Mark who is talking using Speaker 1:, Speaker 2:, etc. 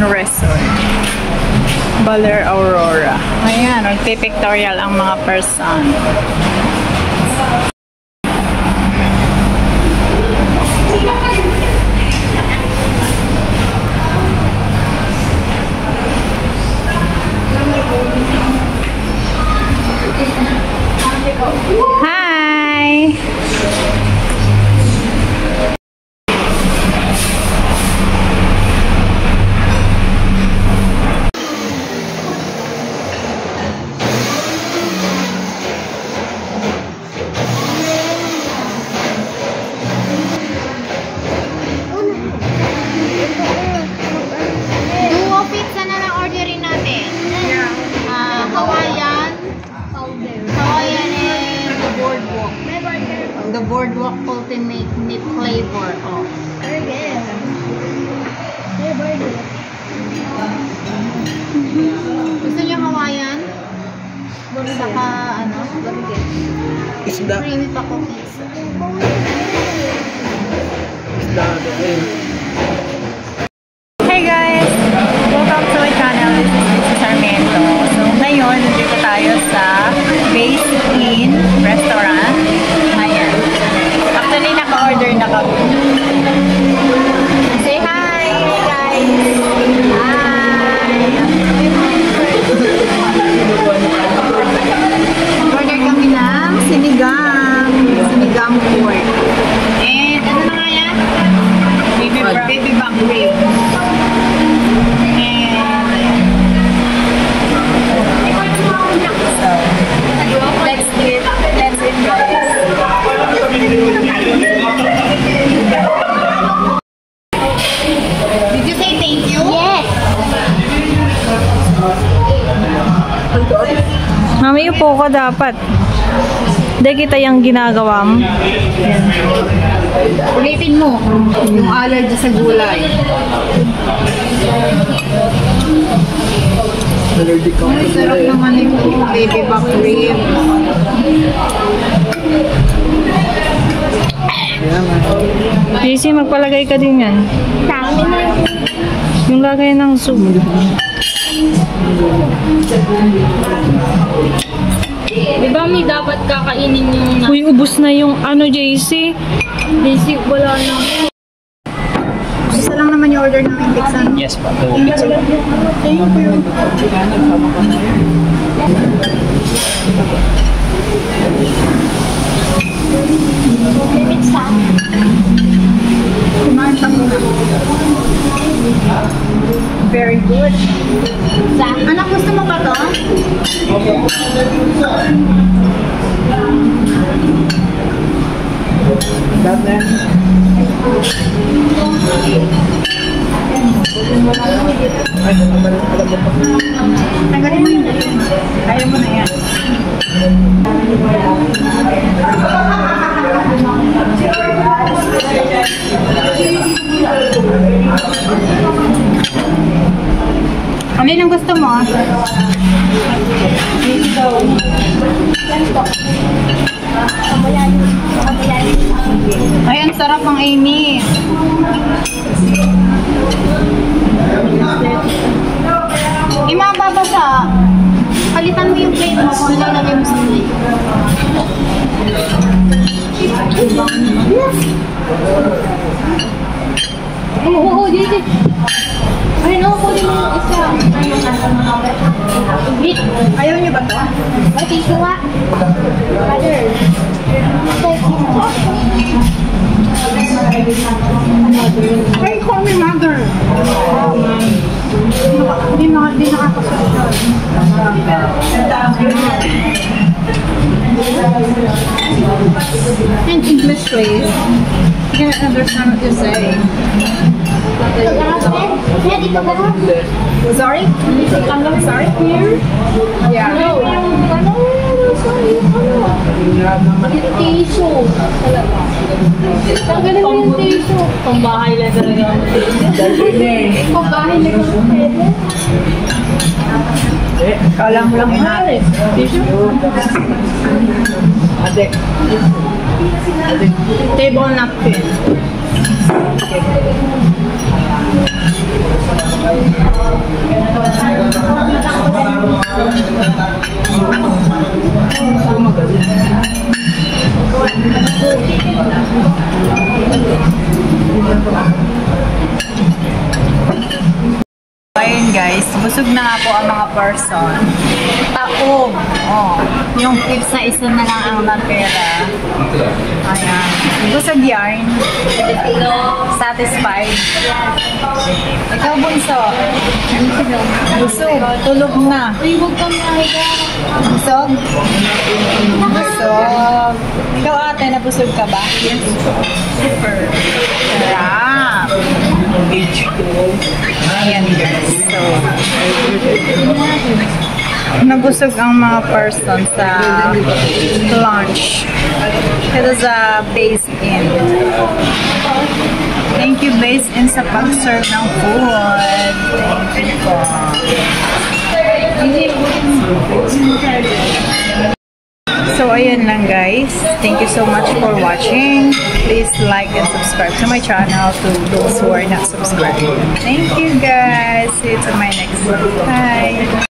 Speaker 1: Resort. Baler Aurora. Ayan, magpipictorial ang mga person. Hi!
Speaker 2: The Boardwalk Ultimate Meat Flavor. Oh. Gusto niyo Hawaiian? Saka ano?
Speaker 3: Isda.
Speaker 2: Creamy pa cookies.
Speaker 3: Isda.
Speaker 1: Hey guys! Welcome to my channel. This is Mrs. Sarmiento. So ngayon, nandito tayo sa Base Inn Restaurant. Ayan. Actually, naka-order na kami. Say hi! Hey guys! Hi! Order kami ng sinigang. Sinigang pork. And ano na nga yan? Baby back rib. Did you say thank you? Yes! Mami, upo ko dapat. Hindi kita yung ginagawa mo.
Speaker 2: Ulitin mo yung allergy sa gulay.
Speaker 3: Allergic ka.
Speaker 2: Ay, sarap naman ito. Baby back rib.
Speaker 1: JC, magpalagay ka din yan. Yung lagay ng soup.
Speaker 2: Diba may dapat kakainin yung...
Speaker 1: Uy, ubos na yung ano, JC.
Speaker 2: JC, wala na. Isa lang naman yung order namin, Dixon.
Speaker 3: Yes, pa. Pizza.
Speaker 2: Thank you. Very good. Anak, gusto mo ba to? Tanggalin mo yung dali. Kaya mo na yan. Ano yung gusto mo? Ayan, sarap ang Amy. Imababasa. Palitan mo yung plate mo kung lalagay mo sa plate. Oo, dito. Ay, no, kunin mo yung isa. Ayaw niyo ba ito? Ay, tissue nga. Mother. Ay, call me mother. Hindi nakakasunod. In English, please. You can't understand what you say. Sorry? Sorry? Here? Yeah. No. Yung tissue. Tanggalin mo yung tissue. Pambahay lang talaga. Pambahay lang talaga.
Speaker 3: Kala mo lang inalis. Tissue? Adek. Table napkin.
Speaker 1: Ayun guys, busog na nga po ang mga person. Taog. Oh, yung tips na isa na lang ang natira. Ayan. Busog yarn. Satisfied. Ikaw bunso. Busog. Tulog na. Busog? Busog. Ikaw ate, nabusog ka ba? Yes. Super. Sarap. Ayan guys. So, nabusog ang mga person sa lunch. Ito sa Base Inn. Thank you Base Inn sa pag-serve ng food. Thank you po. So, ayan lang guys. Thank you so much for watching. Please like and subscribe to my channel to those who are not subscribed. Thank you guys. See you to my next one. Bye.